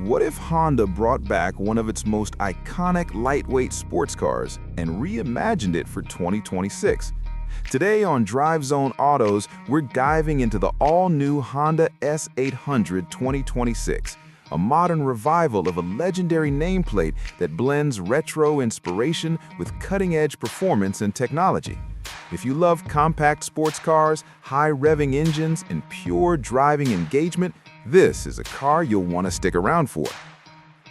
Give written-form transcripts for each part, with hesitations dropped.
What if Honda brought back one of its most iconic lightweight sports cars and reimagined it for 2026? Today on DriveZone Autos, we're diving into the all-new Honda S800 2026, a modern revival of a legendary nameplate that blends retro inspiration with cutting-edge performance and technology. If you love compact sports cars, high-revving engines, and pure driving engagement, this is a car you'll want to stick around for.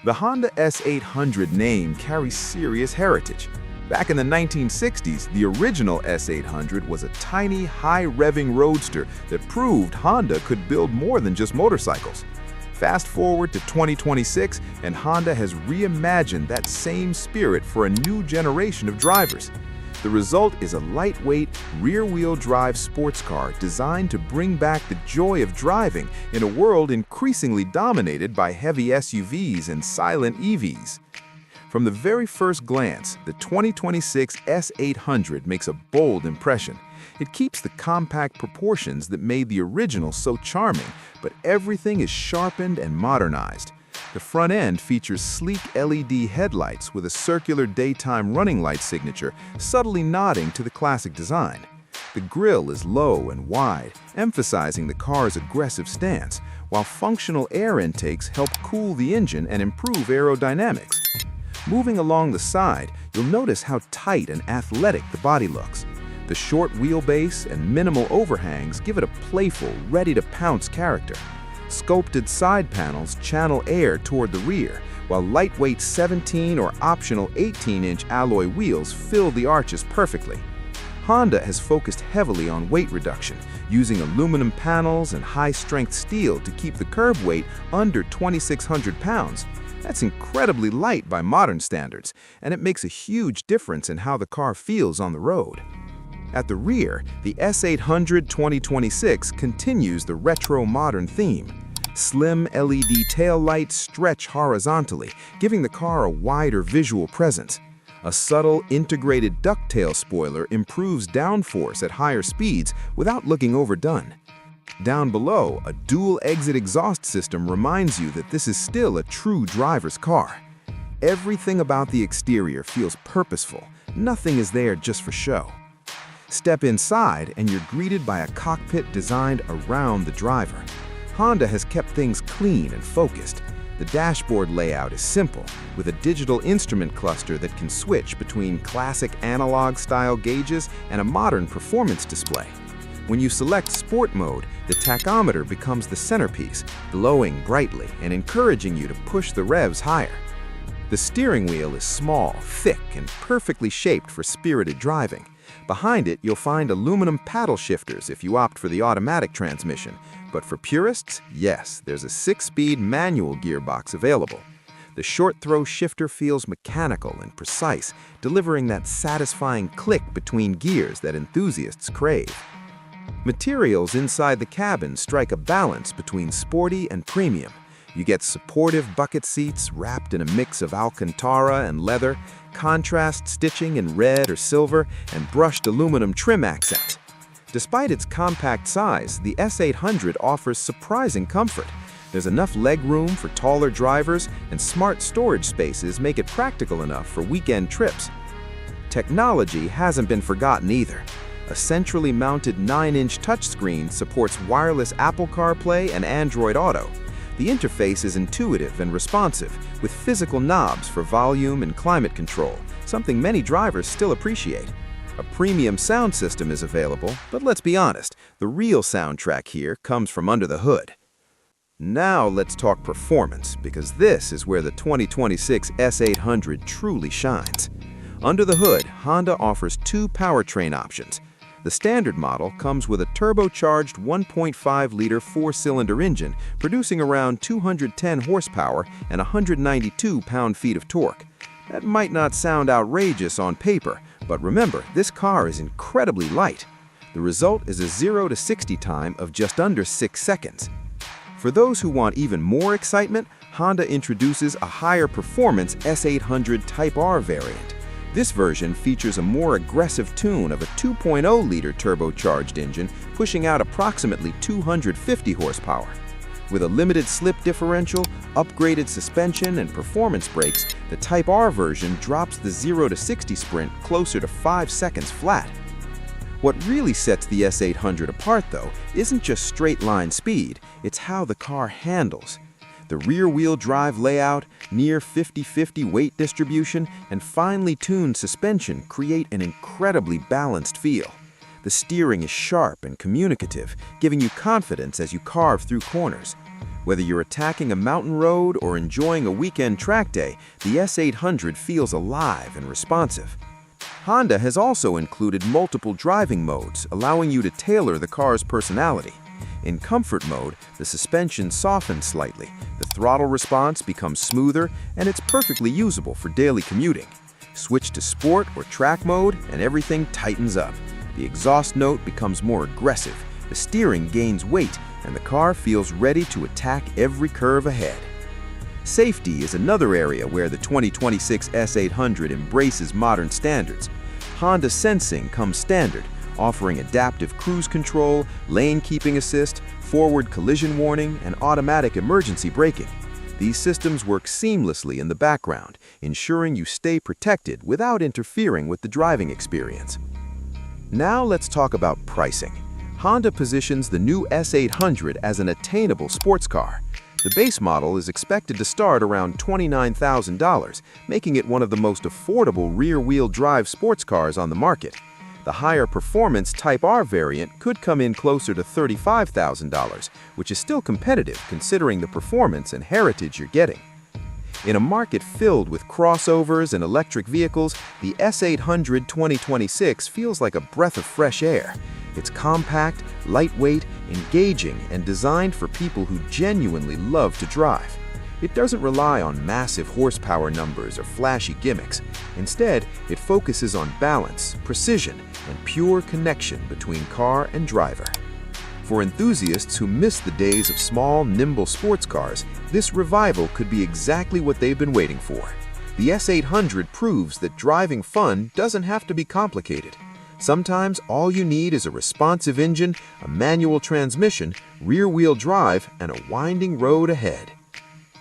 The Honda S800 name carries serious heritage. Back in the 1960s, the original S800 was a tiny, high-revving roadster that proved Honda could build more than just motorcycles. Fast forward to 2026, and Honda has reimagined that same spirit for a new generation of drivers. The result is a lightweight, rear-wheel drive sports car designed to bring back the joy of driving in a world increasingly dominated by heavy SUVs and silent EVs. From the very first glance, the 2026 S800 makes a bold impression. It keeps the compact proportions that made the original so charming, but everything is sharpened and modernized. The front end features sleek LED headlights with a circular daytime running light signature, subtly nodding to the classic design. The grille is low and wide, emphasizing the car's aggressive stance, while functional air intakes help cool the engine and improve aerodynamics. Moving along the side, you'll notice how tight and athletic the body looks. The short wheelbase and minimal overhangs give it a playful, ready-to-pounce character. Sculpted side panels channel air toward the rear, while lightweight 17 or optional 18-inch alloy wheels fill the arches perfectly. Honda has focused heavily on weight reduction, using aluminum panels and high-strength steel to keep the curb weight under 2,600 pounds. That's incredibly light by modern standards, and it makes a huge difference in how the car feels on the road. At the rear, the S800 2026 continues the retro-modern theme. Slim LED taillights stretch horizontally, giving the car a wider visual presence. A subtle, integrated ducktail spoiler improves downforce at higher speeds without looking overdone. Down below, a dual-exit exhaust system reminds you that this is still a true driver's car. Everything about the exterior feels purposeful. Nothing is there just for show. Step inside and you're greeted by a cockpit designed around the driver. Honda has kept things clean and focused. The dashboard layout is simple, with a digital instrument cluster that can switch between classic analog-style gauges and a modern performance display. When you select Sport mode, the tachometer becomes the centerpiece, glowing brightly and encouraging you to push the revs higher. The steering wheel is small, thick, and perfectly shaped for spirited driving. Behind it, you'll find aluminum paddle shifters if you opt for the automatic transmission. But for purists, yes, there's a 6-speed manual gearbox available. The short-throw shifter feels mechanical and precise, delivering that satisfying click between gears that enthusiasts crave. Materials inside the cabin strike a balance between sporty and premium. You get supportive bucket seats wrapped in a mix of Alcantara and leather, contrast stitching in red or silver, and brushed aluminum trim accents. Despite its compact size, the S800 offers surprising comfort. There's enough legroom for taller drivers, and smart storage spaces make it practical enough for weekend trips. Technology hasn't been forgotten either. A centrally mounted 9-inch touchscreen supports wireless Apple CarPlay and Android Auto. The interface is intuitive and responsive, with physical knobs for volume and climate control, something many drivers still appreciate. A premium sound system is available, but let's be honest, the real soundtrack here comes from under the hood. Now let's talk performance, because this is where the 2026 S800 truly shines. Under the hood, Honda offers two powertrain options. The standard model comes with a turbocharged 1.5-liter four-cylinder engine, producing around 210 horsepower and 192 pound-feet of torque. That might not sound outrageous on paper, but remember, this car is incredibly light. The result is a 0 to 60 time of just under 6 seconds. For those who want even more excitement, Honda introduces a higher performance S800 Type R variant. This version features a more aggressive tune of a 2.0-liter turbocharged engine, pushing out approximately 250 horsepower. With a limited slip differential, upgraded suspension, and performance brakes, the Type R version drops the 0 to 60 sprint closer to 5 seconds flat. What really sets the S800 apart, though, isn't just straight-line speed, it's how the car handles. The rear-wheel drive layout, near 50-50 weight distribution, and finely tuned suspension create an incredibly balanced feel. The steering is sharp and communicative, giving you confidence as you carve through corners. Whether you're attacking a mountain road or enjoying a weekend track day, the S800 feels alive and responsive. Honda has also included multiple driving modes, allowing you to tailor the car's personality. In comfort mode, the suspension softens slightly, the throttle response becomes smoother, and it's perfectly usable for daily commuting. Switch to sport or track mode, and everything tightens up. The exhaust note becomes more aggressive, the steering gains weight, and the car feels ready to attack every curve ahead. Safety is another area where the 2026 S800 embraces modern standards. Honda Sensing comes standard, offering adaptive cruise control, lane keeping assist, forward collision warning, and automatic emergency braking. These systems work seamlessly in the background, ensuring you stay protected without interfering with the driving experience. Now let's talk about pricing. Honda positions the new S800 as an attainable sports car. The base model is expected to start around $29,000, making it one of the most affordable rear-wheel drive sports cars on the market. The higher performance Type R variant could come in closer to $35,000, which is still competitive considering the performance and heritage you're getting. In a market filled with crossovers and electric vehicles, the S800 2026 feels like a breath of fresh air. It's compact, lightweight, engaging, and designed for people who genuinely love to drive. It doesn't rely on massive horsepower numbers or flashy gimmicks. Instead, it focuses on balance, precision, and pure connection between car and driver. For enthusiasts who miss the days of small, nimble sports cars, this revival could be exactly what they've been waiting for. The S800 proves that driving fun doesn't have to be complicated. Sometimes all you need is a responsive engine, a manual transmission, rear-wheel drive, and a winding road ahead.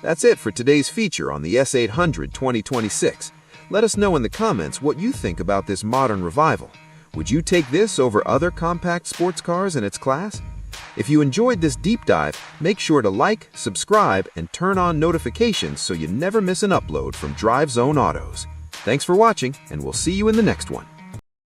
That's it for today's feature on the S800 2026. Let us know in the comments what you think about this modern revival. Would you take this over other compact sports cars in its class? If you enjoyed this deep dive, make sure to like, subscribe, and turn on notifications so you never miss an upload from DriveZone Autos. Thanks for watching, and we'll see you in the next one.